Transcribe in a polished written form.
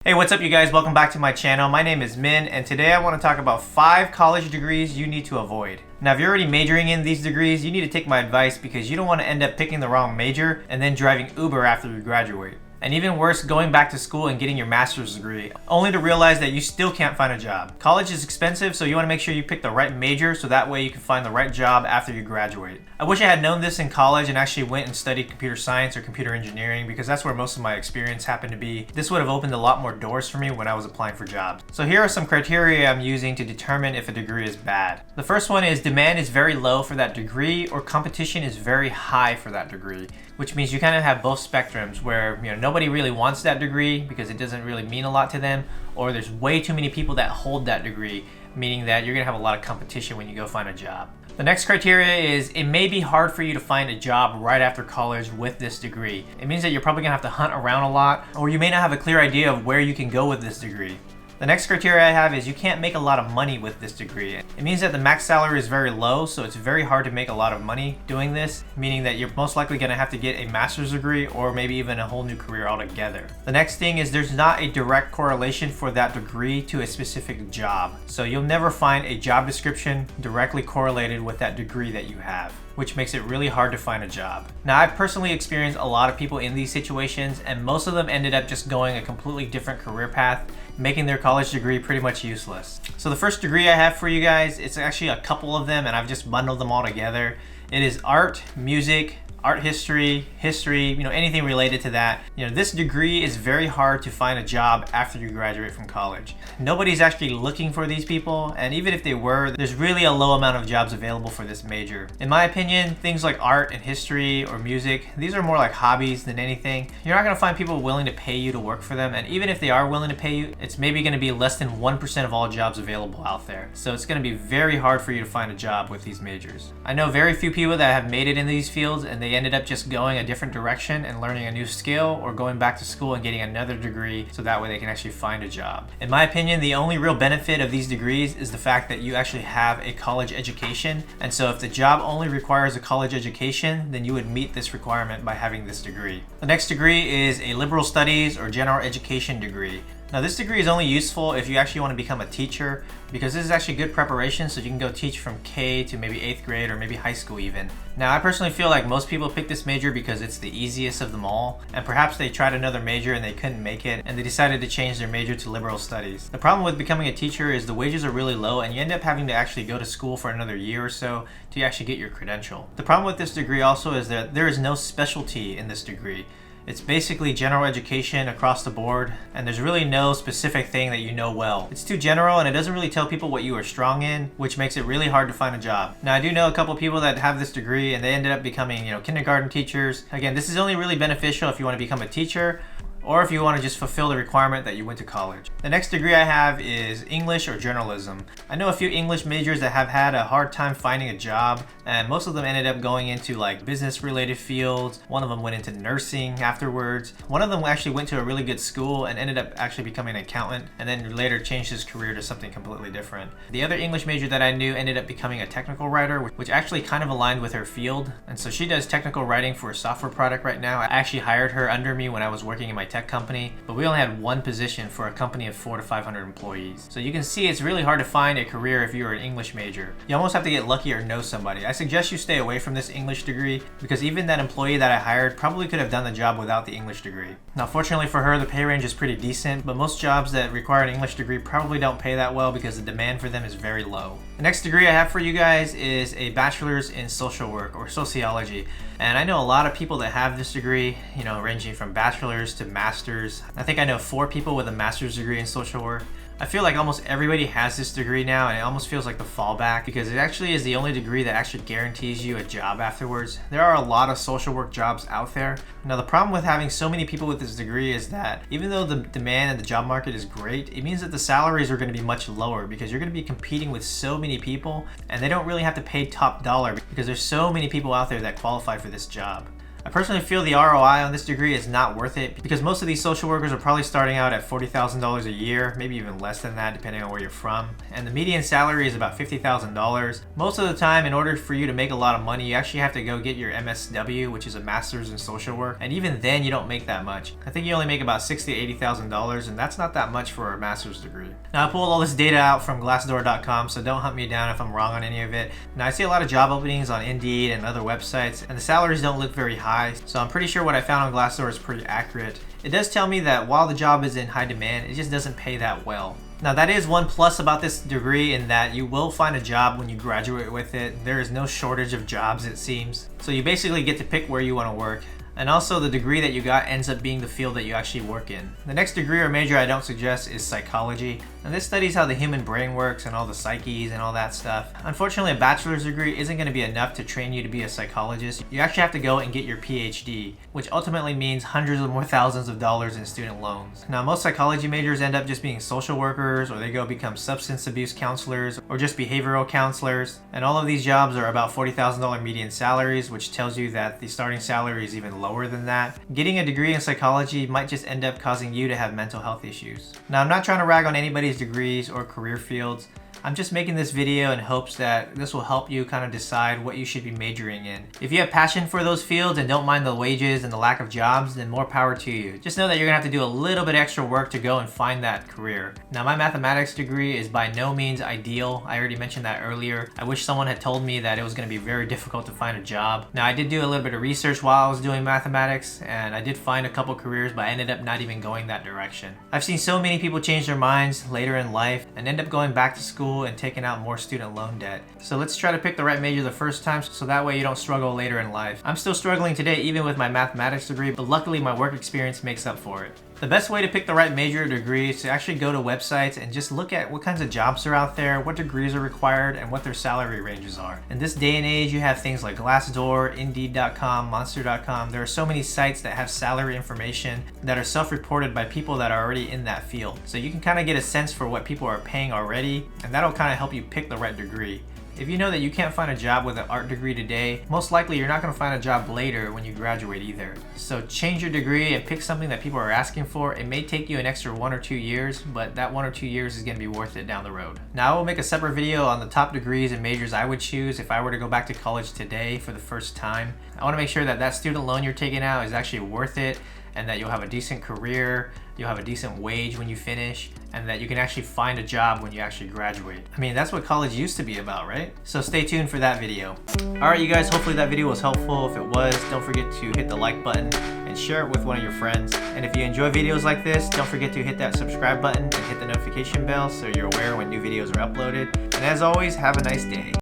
Hey, what's up you guys? Welcome back to my channel. My name is Min, and today I want to talk about 5 college degrees you need to avoid. Now, if you're already majoring in these degrees, you need to take my advice because you don't want to end up picking the wrong major and then driving Uber after you graduate. And even worse, going back to school and getting your master's degree, only to realize that you still can't find a job. College is expensive, so you want to make sure you pick the right major so that way you can find the right job after you graduate. I wish I had known this in college and actually went and studied computer science or computer engineering because that's where most of my experience happened to be. This would have opened a lot more doors for me when I was applying for jobs. So here are some criteria I'm using to determine if a degree is bad. The first one is demand is very low for that degree or competition is very high for that degree, which means you kind of have both spectrums where nobody really wants that degree because it doesn't really mean a lot to them, or there's way too many people that hold that degree, meaning that you're gonna have a lot of competition when you go find a job. The next criteria is it may be hard for you to find a job right after college with this degree. It means that you're probably gonna have to hunt around a lot, or you may not have a clear idea of where you can go with this degree. The next criteria I have is you can't make a lot of money with this degree. It means that the max salary is very low, so it's very hard to make a lot of money doing this, meaning that you're most likely going to have to get a master's degree or maybe even a whole new career altogether. The next thing is there's not a direct correlation for that degree to a specific job. So you'll never find a job description directly correlated with that degree that you have, which makes it really hard to find a job. Now, I've personally experienced a lot of people in these situations, and most of them ended up just going a completely different career path, making their college degree pretty much useless. So the first degree I have for you guys, it's actually a couple of them, and I've just bundled them all together. It is art, music, art history, anything related to that. This degree is very hard to find a job after you graduate from college. Nobody's actually looking for these people, and even if they were, there's really a low amount of jobs available for this major. In my opinion, things like art and history or music, these are more like hobbies than anything. You're not gonna find people willing to pay you to work for them, and even if they are willing to pay you, it's maybe gonna be less than 1% of all jobs available out there. So it's gonna be very hard for you to find a job with these majors. I know very few people that have made it in these fields and they ended up just going a different direction and learning a new skill or going back to school and getting another degree so that way they can actually find a job. In my opinion, the only real benefit of these degrees is the fact that you actually have a college education. And so if the job only requires a college education, then you would meet this requirement by having this degree. The next degree is a liberal studies or general education degree. Now, this degree is only useful if you actually want to become a teacher, because this is actually good preparation so you can go teach from K to maybe 8th grade or maybe high school even. Now, I personally feel like most people pick this major because it's the easiest of them all, and perhaps they tried another major and they couldn't make it, and they decided to change their major to liberal studies. The problem with becoming a teacher is the wages are really low, and you end up having to actually go to school for another year or so to actually get your credential. The problem with this degree also is that there is no specialty in this degree. It's basically general education across the board, and there's really no specific thing that you know well. It's too general, and it doesn't really tell people what you are strong in, which makes it really hard to find a job. Now, I do know a couple people that have this degree, and they ended up becoming, kindergarten teachers. Again, this is only really beneficial if you want to become a teacher, or if you want to just fulfill the requirement that you went to college. The next degree I have is English or journalism. I know a few English majors that have had a hard time finding a job, and most of them ended up going into like business related fields. One of them went into nursing afterwards. One of them actually went to a really good school and ended up actually becoming an accountant, and then later changed his career to something completely different. The other English major that I knew ended up becoming a technical writer, which actually kind of aligned with her field, and so she does technical writing for a software product right now. I actually hired her under me when I was working in my tech company, but we only had one position for a company of 400 to 500 employees. So you can see it's really hard to find a career if you're an English major. You almost have to get lucky or know somebody. I suggest you stay away from this English degree because even that employee that I hired probably could have done the job without the English degree. Now, fortunately for her, the pay range is pretty decent, but most jobs that require an English degree probably don't pay that well because the demand for them is very low. The next degree I have for you guys is a bachelor's in social work or sociology. And I know a lot of people that have this degree, ranging from bachelor's to master's. I think I know 4 people with a master's degree in social work. I feel like almost everybody has this degree now, and it almost feels like the fallback because it actually is the only degree that actually guarantees you a job afterwards. There are a lot of social work jobs out there. Now, the problem with having so many people with this degree is that even though the demand and the job market is great, it means that the salaries are going to be much lower because you're going to be competing with so many people, and they don't really have to pay top dollar because there's so many people out there that qualify for this job. I personally feel the ROI on this degree is not worth it because most of these social workers are probably starting out at $40,000 a year, maybe even less than that depending on where you're from. And the median salary is about $50,000. Most of the time, in order for you to make a lot of money, you actually have to go get your MSW, which is a master's in social work. And even then, you don't make that much. I think you only make about $60,000 to $80,000, and that's not that much for a master's degree. Now, I pulled all this data out from Glassdoor.com, so don't hunt me down if I'm wrong on any of it. Now, I see a lot of job openings on Indeed and other websites, and the salaries don't look very high, so I'm pretty sure what I found on Glassdoor is pretty accurate. It does tell me that while the job is in high demand, it just doesn't pay that well. Now, that is one plus about this degree in that you will find a job when you graduate with it. There is no shortage of jobs, it seems. So you basically get to pick where you want to work. And also the degree that you got ends up being the field that you actually work in. The next degree or major I don't suggest is psychology. And this studies how the human brain works and all the psyches and all that stuff. Unfortunately, a bachelor's degree isn't going to be enough to train you to be a psychologist. You actually have to go and get your PhD, which ultimately means hundreds of more thousands of dollars in student loans. Now, most psychology majors end up just being social workers, or they go become substance abuse counselors, or just behavioral counselors. And all of these jobs are about $40,000 median salaries, which tells you that the starting salary is even lower than that. Getting a degree in psychology might just end up causing you to have mental health issues. Now, I'm not trying to rag on anybody's degrees or career fields. I'm just making this video in hopes that this will help you kind of decide what you should be majoring in. If you have passion for those fields and don't mind the wages and the lack of jobs, then more power to you. Just know that you're gonna have to do a little bit extra work to go and find that career. Now, my mathematics degree is by no means ideal. I already mentioned that earlier. I wish someone had told me that it was gonna be very difficult to find a job. Now, I did do a little bit of research while I was doing mathematics, and I did find a couple careers, but I ended up not even going that direction. I've seen so many people change their minds later in life and end up going back to school and taking out more student loan debt. So let's try to pick the right major the first time so that way you don't struggle later in life. I'm still struggling today even with my mathematics degree, but luckily my work experience makes up for it. The best way to pick the right major or degree is to actually go to websites and just look at what kinds of jobs are out there, what degrees are required, and what their salary ranges are. In this day and age, you have things like Glassdoor, Indeed.com, Monster.com. There are so many sites that have salary information that are self-reported by people that are already in that field. So you can kind of get a sense for what people are paying already, and that'll kind of help you pick the right degree. If you know that you can't find a job with an art degree today, most likely you're not going to find a job later when you graduate either. So change your degree and pick something that people are asking for. It may take you an extra 1 or 2 years, but that 1 or 2 years is going to be worth it down the road. Now, I will make a separate video on the top degrees and majors I would choose if I were to go back to college today for the first time. I want to make sure that that student loan you're taking out is actually worth it, and that you'll have a decent career, you'll have a decent wage when you finish, and that you can actually find a job when you actually graduate. I mean, that's what college used to be about, right? So stay tuned for that video. Alright, you guys, hopefully that video was helpful. If it was, don't forget to hit the like button and share it with one of your friends. And if you enjoy videos like this, don't forget to hit that subscribe button and hit the notification bell so you're aware when new videos are uploaded. And as always, have a nice day.